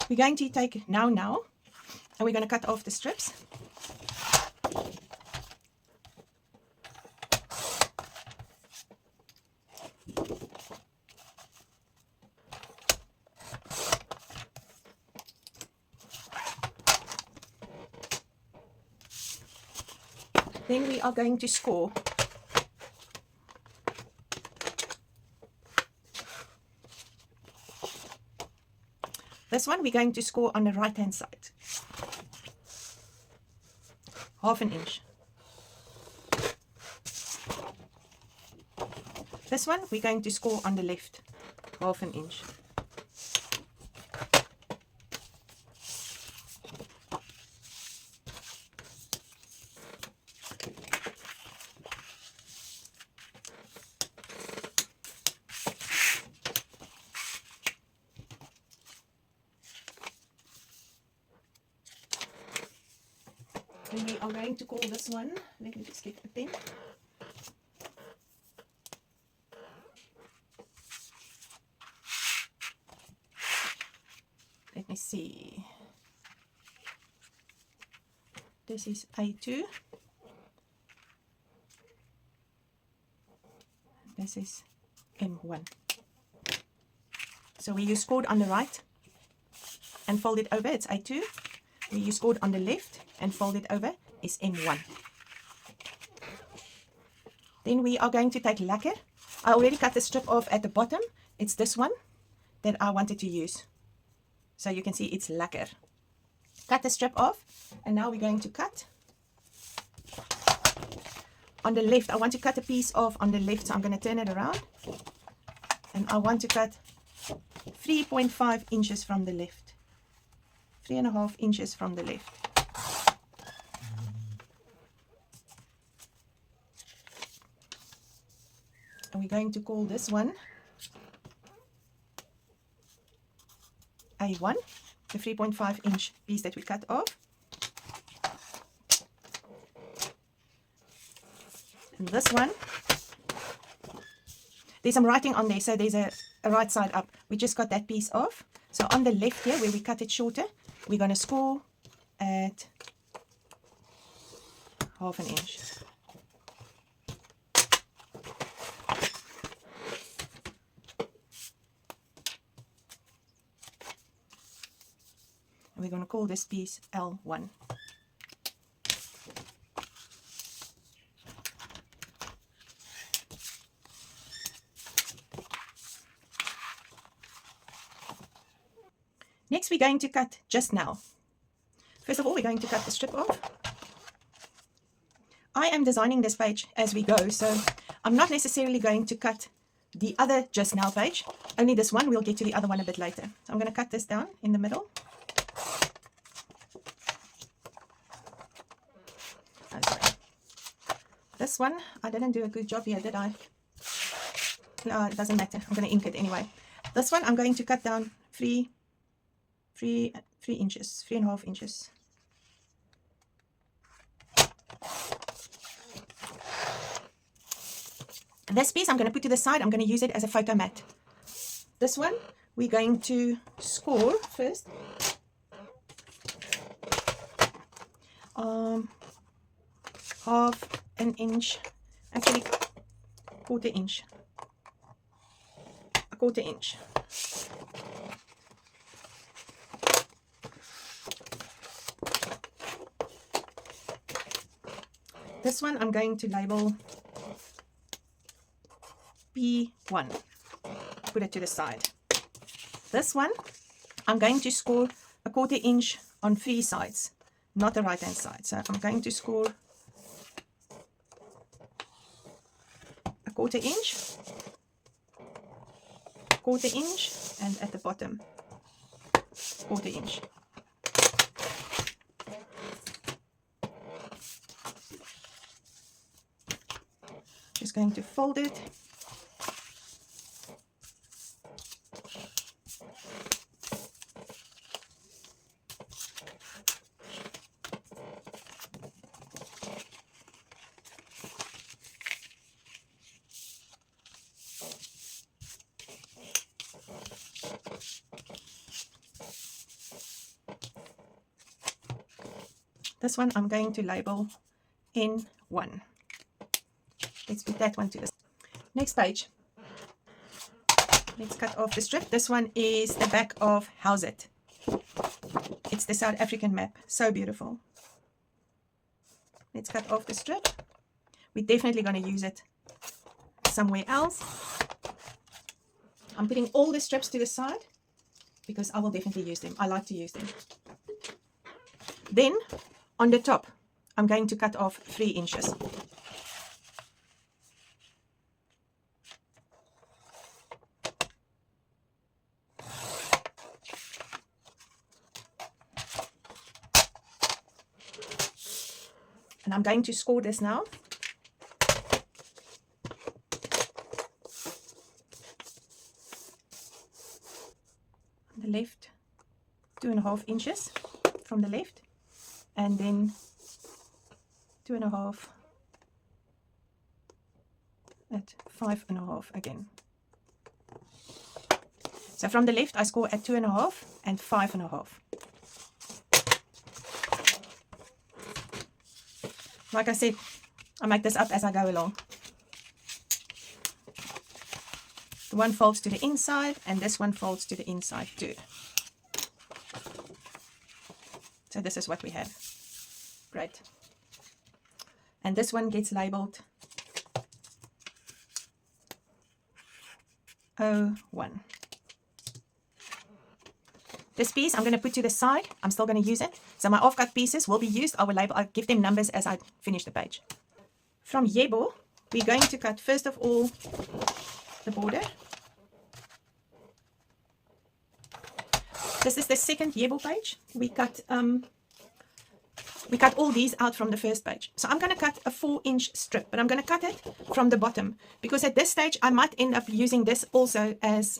We're going to take now, and we're going to cut off the strips. Then we are going to score. This one we're going to score on the right hand side, 1/2 inch. This one we're going to score on the left, 1/2 inch. Then we are going to call this one, let me just get the pen. Let me see. This is A2. This is M1. So we use scored on the right and fold it over, it's A2. We use scored on the left and fold it over is M1. Then we are going to take lacquer. I already cut the strip off at the bottom. It's this one that I wanted to use. So you can see it's lacquer. Cut the strip off, and now we're going to cut. On the left, I want to cut a piece off on the left, so I'm going to turn it around. And I want to cut 3.5 inches from the left. 3.5 inches from the left. And we're going to call this one A1, the 3.5 inch piece that we cut off. And this one, there's some writing on there, so there's a right side up. We just got that piece off. So on the left here, where we cut it shorter, we're going to score at 1/2 inch. We're going to call this piece L1. Next, we're going to cut just now. First of all, we're going to cut the strip off. I am designing this page as we go, so I'm not necessarily going to cut the other just now page. Only this one. We'll get to the other one a bit later. So I'm going to cut this down in the middle. This one, I didn't do a good job here, did I? No, it doesn't matter. I'm going to ink it anyway. This one, I'm going to cut down 3 inches, 3.5 inches. This piece I'm going to put to the side. I'm going to use it as a photo mat. This one, we're going to score first. 1/2 inch, actually 1/4 inch, 1/4 inch. This one I'm going to label B1, put it to the side. This one I'm going to score 1/4 inch on 3 sides, not the right hand side. So I'm going to score 1/4 inch, 1/4 inch, and at the bottom 1/4 inch. Just going to fold it. This one I'm going to label N1. Let's put that one to this. Next page. Let's cut off the strip. This one is the back of House It. It's the South African map. So beautiful. Let's cut off the strip. We're definitely going to use it somewhere else. I'm putting all the strips to the side because I will definitely use them. I like to use them. Then on the top, I'm going to cut off 3 inches. And I'm going to score this now. On the left, 2.5 inches from the left, and then 2.5 at 5.5 again. So from the left, I score at 2.5 and 5.5. Like I said, I make this up as I go along. The one folds to the inside and this one folds to the inside too. So this is what we have. Great. And this one gets labeled O1. This piece I'm going to put to the side. I'm still going to use it. So my offcut pieces will be used. I will label, I'll give them numbers as I finish the page. From Yebo, we're going to cut first of all the border. This is the second Yebo page. We cut all these out from the first page. So I'm going to cut a 4-inch strip, but I'm going to cut it from the bottom because at this stage I might end up using this also as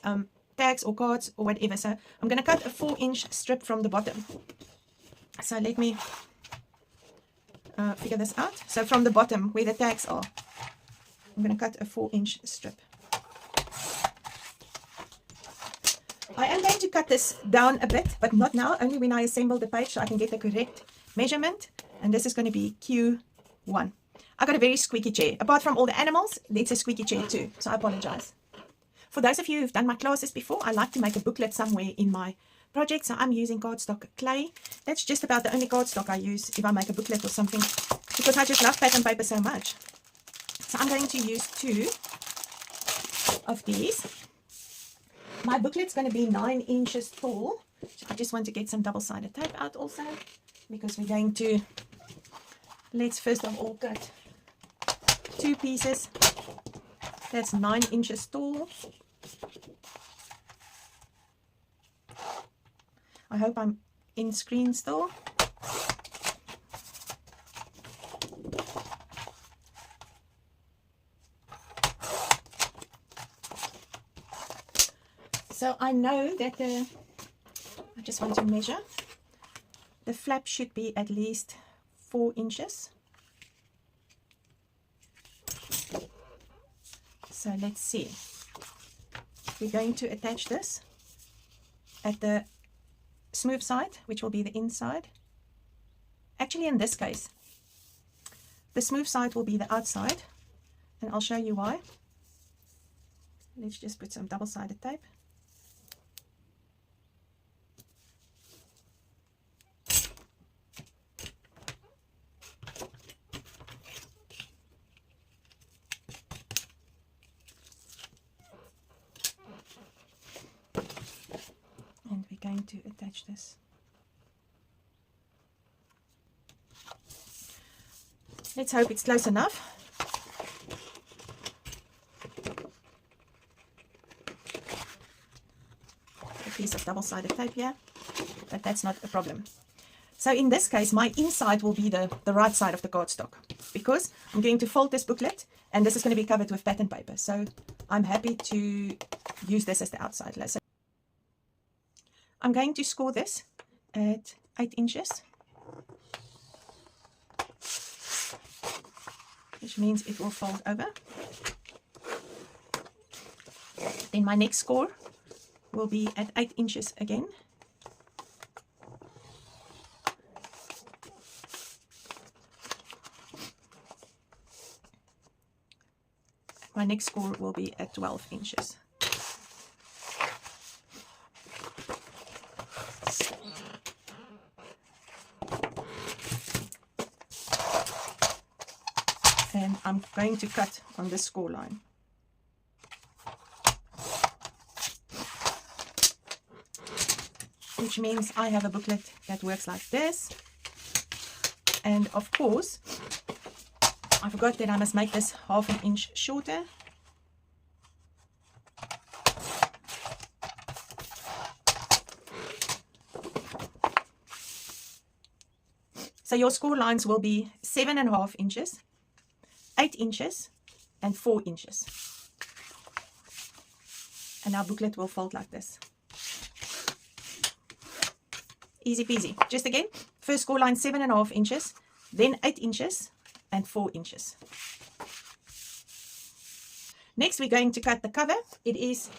tags or cards or whatever. So I'm going to cut a 4-inch strip from the bottom. So let me figure this out. So from the bottom where the tags are, I'm going to cut a 4-inch strip. I am going to cut this down a bit, but not now, only when I assemble the page so I can get the correct measurement. And this is going to be Q1. I got a very squeaky chair. Apart from all the animals, it's a squeaky chair too, so I apologize. For those of you who've done my classes before, I like to make a booklet somewhere in my project, so I'm using cardstock clay. That's just about the only cardstock I use if I make a booklet or something, because I just love pattern paper so much. So I'm going to use 2 of these. My booklet's going to be 9 inches tall. So I just want to get some double-sided tape out also, because we're going to, let's first of all cut 2 pieces. That's 9 inches tall. I hope I'm in screen still. So I know that I just want to measure. The flap should be at least 4 inches. So let's see. We're going to attach this at the smooth side, which will be the inside. Actually, in this case, the smooth side will be the outside, and I'll show you why. Let's just put some double-sided tape. And we're going to attach this. Let's hope it's close enough. A piece of double-sided tape here, but that's not a problem. So in this case, my inside will be the right side of the cardstock, because I'm going to fold this booklet and this is going to be covered with pattern paper. So I'm happy to use this as the outside. So I'm going to score this at 8 inches, which means it will fold over. Then my next score will be at 8 inches again. my next score will be at 12 inches. And I'm going to cut on this score line. Which means I have a booklet that works like this. And of course, I forgot that I must make this 1/2 inch shorter. So your score lines will be 7.5 inches, 8 inches, and 4 inches. And our booklet will fold like this. Easy peasy. Just again, first score line 7.5 inches, then 8 inches, and 4 inches. Next, we're going to cut the cover. It is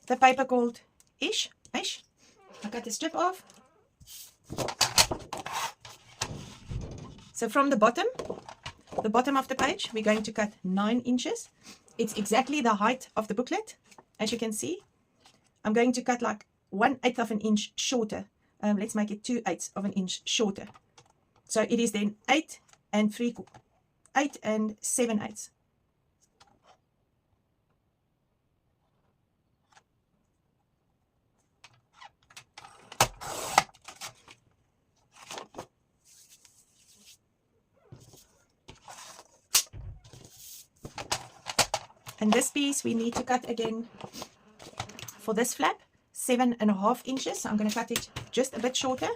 the paper called Ish. I cut the strip off. So from the bottom of the page, we're going to cut 9 inches. It's exactly the height of the booklet. As you can see, I'm going to cut like 1/8 of an inch shorter. Let's make it 2/8 of an inch shorter. So it is then 8 and 7/8. And this piece we need to cut again for this flap, 7.5 inches. I'm going to cut it just a bit shorter.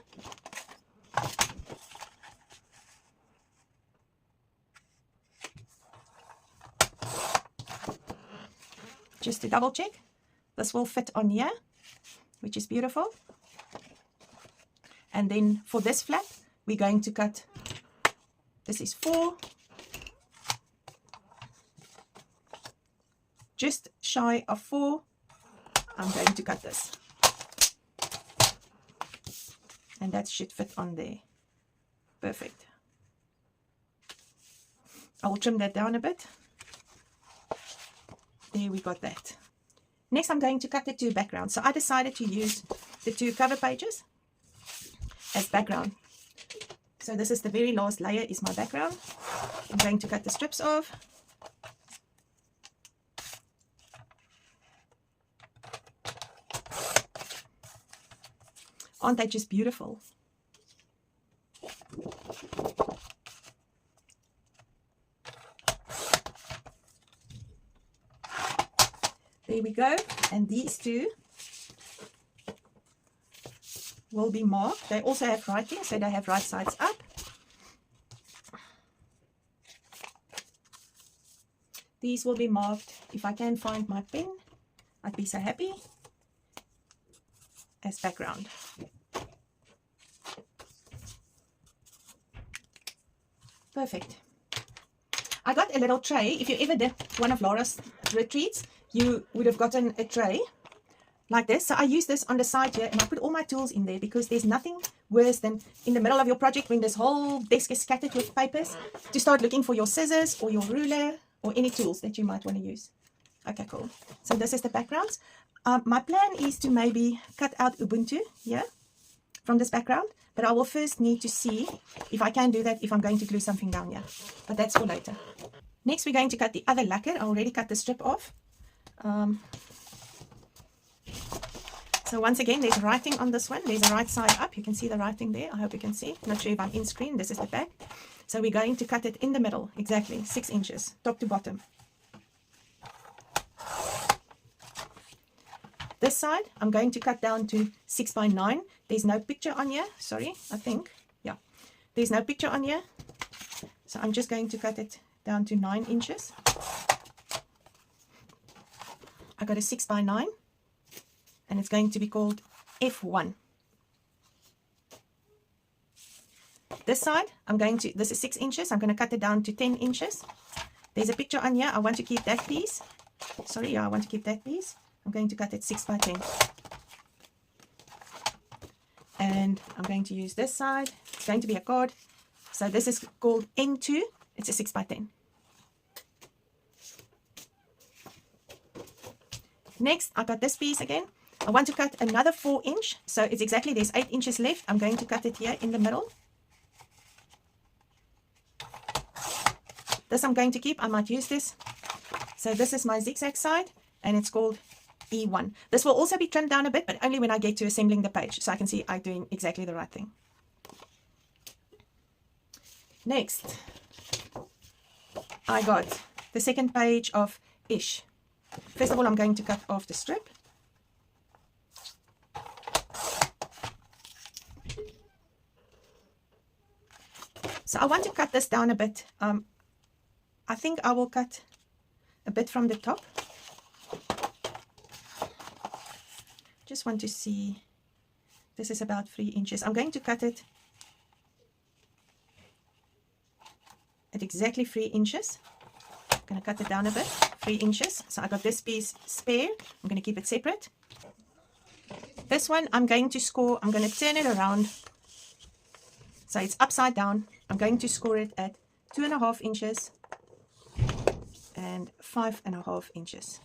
Just to double check, this will fit on here, which is beautiful. And then for this flap, we're going to cut, this is 4, just shy of 4. I'm going to cut this, and that should fit on there. Perfect. I will trim that down a bit. There, we got that. Next, I'm going to cut the 2 backgrounds. So I decided to use the 2 cover pages as background. So this is the very last layer, is my background. I'm going to cut the strips off. Aren't they just beautiful? There we go. And these 2 will be marked. They also have writing, so they have right sides up. These will be marked. If I can find my pen, I'd be so happy. As background. Perfect. I got a little tray. If you ever did one of Laura's retreats, you would have gotten a tray like this. So I use this on the side here, and I put all my tools in there, because there's nothing worse than in the middle of your project, when this whole desk is scattered with papers, to start looking for your scissors or your ruler or any tools that you might want to use. Okay, cool. So this is the backgrounds. My plan is to maybe cut out Ubuntu here from this background, but I will first need to see if I can do that, if I'm going to glue something down here. But that's for later. Next, we're going to cut the other lacquer. I already cut the strip off. So once again, there's writing on this one. There's a right side up. You can see the writing there. I hope you can see. Not sure if I'm in screen. This is the back. So we're going to cut it in the middle, exactly 6 inches, top to bottom. This side, I'm going to cut down to 6 by 9. There's no picture on here. Sorry, I think. Yeah, there's no picture on here. So I'm just going to cut it down to 9 inches. I got a 6 by 9. And it's going to be called F1. This side, this is 6 inches. I'm going to cut it down to 10 inches. There's a picture on here. I want to keep that piece. Sorry, yeah, I want to keep that piece. I'm going to cut it 6 by 10. And I'm going to use this side. It's going to be a card. So this is called N2. It's a 6 by 10. Next, I got this piece again. I want to cut another 4 inch. So it's exactly, there's 8 inches left. I'm going to cut it here in the middle. This I'm going to keep. I might use this. So this is my zigzag side, and it's called E1. This will also be trimmed down a bit, but only when I get to assembling the page, so I can see I'm doing exactly the right thing. Next, I got the second page of Ish. First of all, I'm going to cut off the strip. So I want to cut this down a bit. I think I will cut a bit from the top. Just want to see, this is about 3 inches. I'm going to cut it at exactly 3 inches. I'm going to cut it down a bit, 3 inches. So I got this piece spare. I'm going to keep it separate. This one I'm going to score, I'm going to turn it around so it's upside down. I'm going to score it at 2.5 inches and 5.5 inches.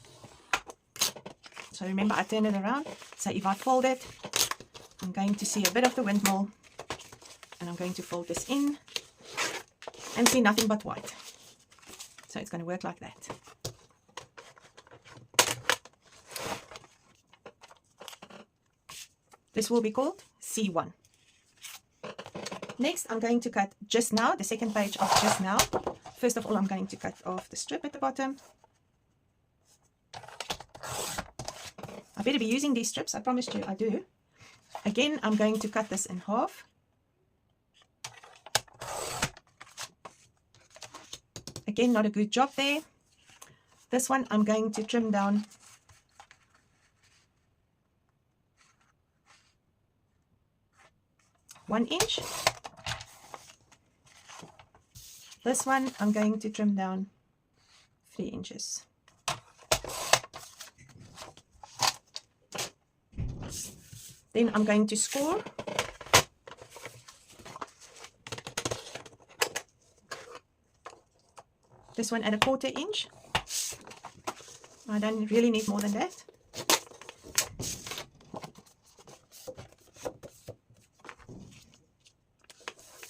So remember, I turn it around. So if I fold it, I'm going to see a bit of the windmill, and I'm going to fold this in and see nothing but white. So it's going to work like that. This will be called C1. Next, I'm going to cut just now, the second page of just now. First of all, I'm going to cut off the strip at the bottom. I better be using these strips, I promised you I do. Again, I'm going to cut this in half. Again, not a good job there. This one I'm going to trim down one inch. This one I'm going to trim down 3 inches. Then I'm going to score. This one at 1/4 inch. I don't really need more than that.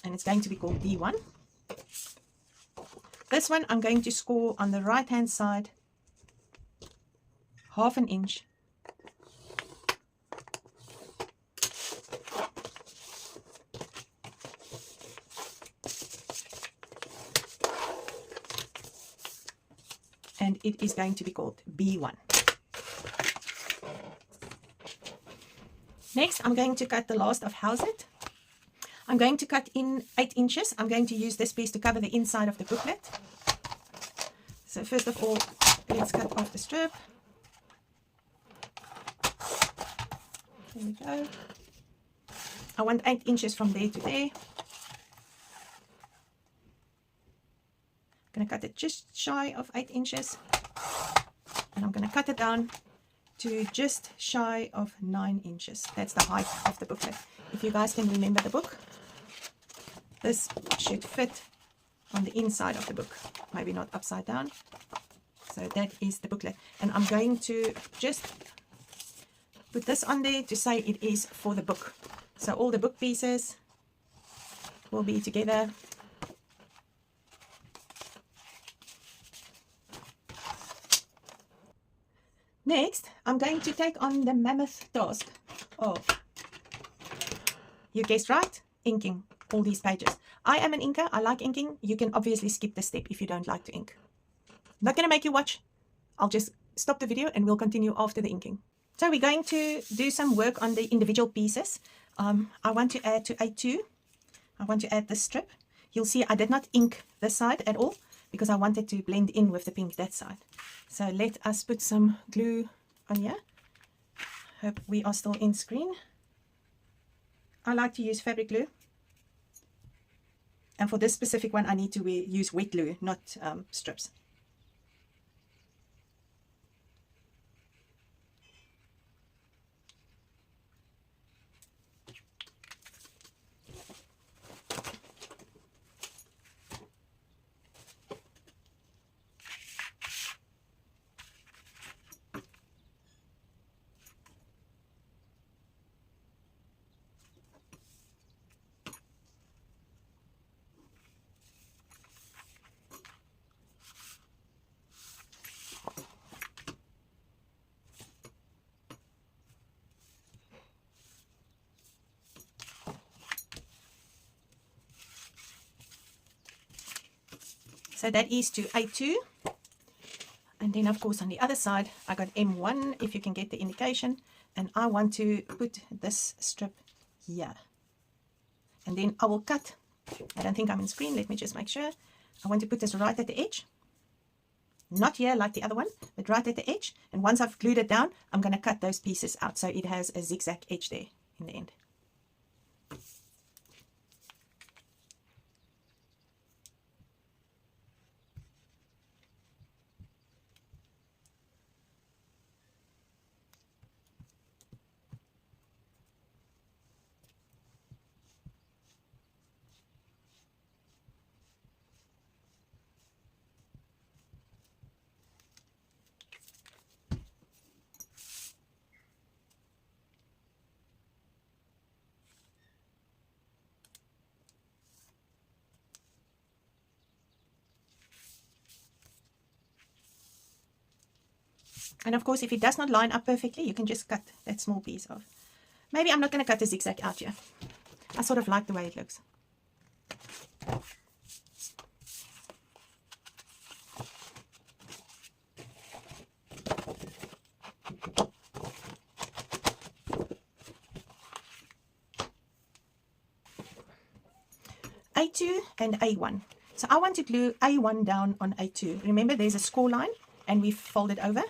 And it's going to be called D1. This one I'm going to score on the right hand side 1/2 inch. And it is going to be called B1. Next, I'm going to cut the last of House It. I'm going to cut in 8 inches. I'm going to use this piece to cover the inside of the booklet. So first of all, let's cut off the strip. There we go. I want 8 inches from there to there. I'm going to cut it just shy of 8 inches. And I'm going to cut it down to just shy of 9 inches. That's the height of the booklet. If you guys can remember the book, this should fit on the inside of the book, maybe not upside down. So that is the booklet. And I'm going to just put this on there to say it is for the book. So all the book pieces will be together. Next, I'm going to take on the mammoth task of, you guessed right, inking all these pages. I am an inker. I like inking. You can obviously skip this step if you don't like to ink. I'm not going to make you watch. I'll just stop the video and we'll continue after the inking. So we're going to do some work on the individual pieces. I want to add to A2. I want to add this strip. You'll see I did not ink this side at all because I wanted to blend in with the pink that side. So let us put some glue on here. Hope we are still in screen. I like to use fabric glue. And for this specific one, I need to use wet glue, not strips. So that is to A2. And then of course on the other side I got M1, if you can get the indication, and I want to put this strip here. And then I will cut. I don't think I'm on screen, let me just make sure. I want to put this right at the edge. Not here like the other one, but right at the edge. And once I've glued it down, I'm going to cut those pieces out so it has a zigzag edge there in the end. And of course, if it does not line up perfectly, you can just cut that small piece off. Maybe I'm not going to cut the zigzag out here. I sort of like the way it looks. A2 and A1. So I want to glue A1 down on A2. Remember, there's a score line and we fold it over.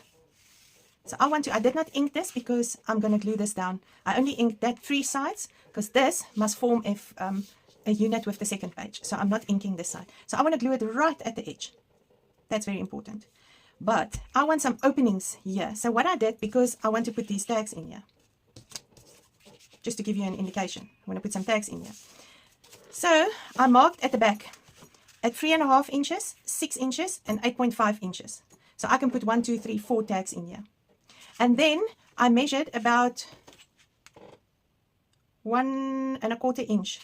So I did not ink this because I'm going to glue this down. I only inked that 3 sides because this must form a unit with the second page. So I'm not inking this side. So I want to glue it right at the edge. That's very important. But I want some openings here. So what I did, because I want to put these tags in here, just to give you an indication, I want to put some tags in here. So I marked at the back at 3.5 inches, 6 inches, and 8.5 inches. So I can put 1, 2, 3, 4 tags in here. And then I measured about 1.25 inch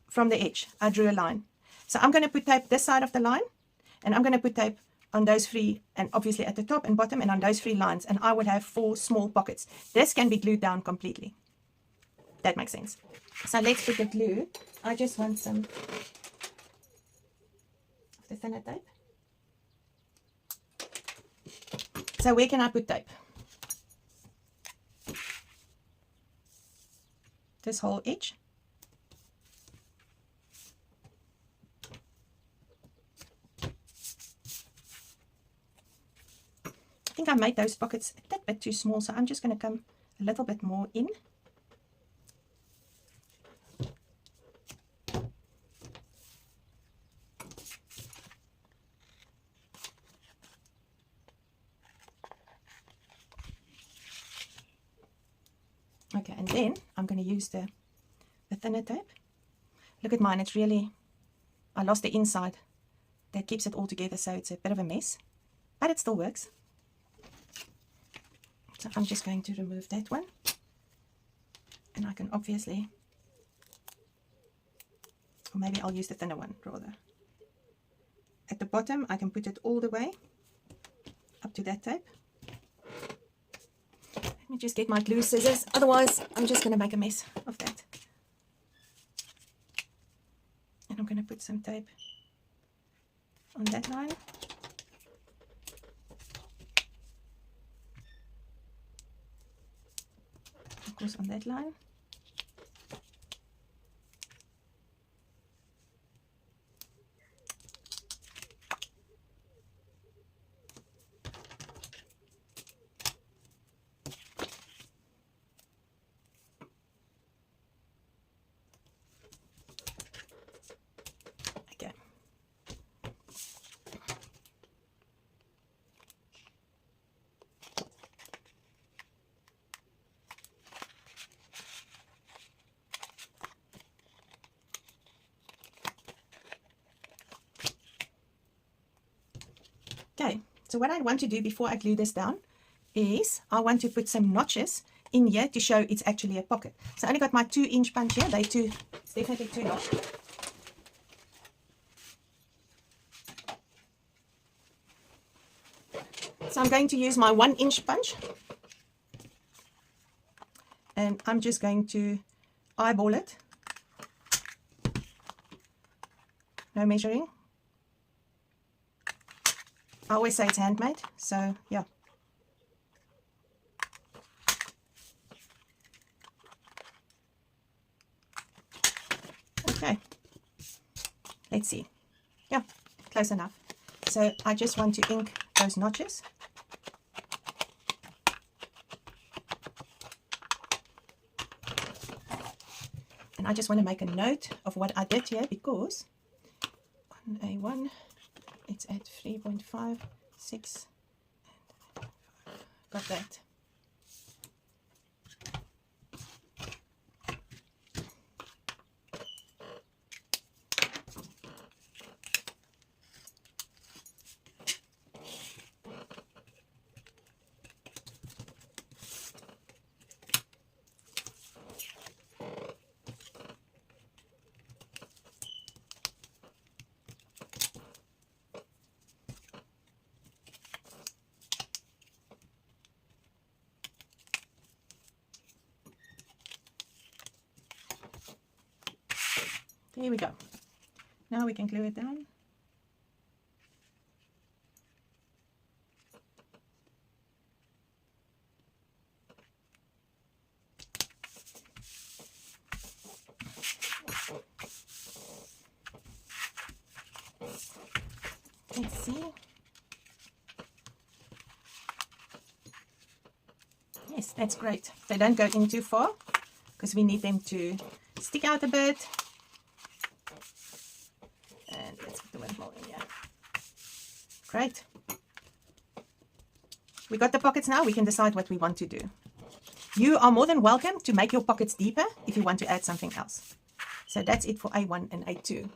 from the edge. I drew a line. So I'm going to put tape this side of the line, and I'm going to put tape on those 3, and obviously at the top and bottom, and on those 3 lines, and I would have 4 small pockets. This can be glued down completely. That makes sense. So let's put the glue. I just want some of the thinner tape. So where can I put tape? This whole edge. I think I made those pockets a tad bit too small, so I'm just going to come a little bit more in. Okay, and then I'm going to use the thinner tape. Look at mine, it's really, I lost the inside. That keeps it all together, so it's a bit of a mess, but it still works. So I'm just going to remove that one. And I can obviously, or maybe I'll use the thinner one rather. At the bottom, I can put it all the way up to that tape. Let me just get my glue scissors, otherwise I'm just going to make a mess of that. And I'm going to put some tape on that line. Of course on that line. Okay, so what I want to do before I glue this down is I want to put some notches in here to show it's actually a pocket. So I only got my 2-inch punch here. It's definitely too long. So I'm going to use my 1-inch punch. And I'm just going to eyeball it. No measuring. I always say it's handmade, so yeah. Okay, let's see. Yeah, close enough. So I just want to ink those notches. And I just want to make a note of what I did here, because on A1 it's at 3.5, 6, and 5. Got that. There we go. Now we can glue it down. Let's see. Yes, that's great. They don't go in too far because we need them to stick out a bit. And let's put the windmill in here. Great. We got the pockets now. We can decide what we want to do. You are more than welcome to make your pockets deeper if you want to add something else. So that's it for A1 and A2.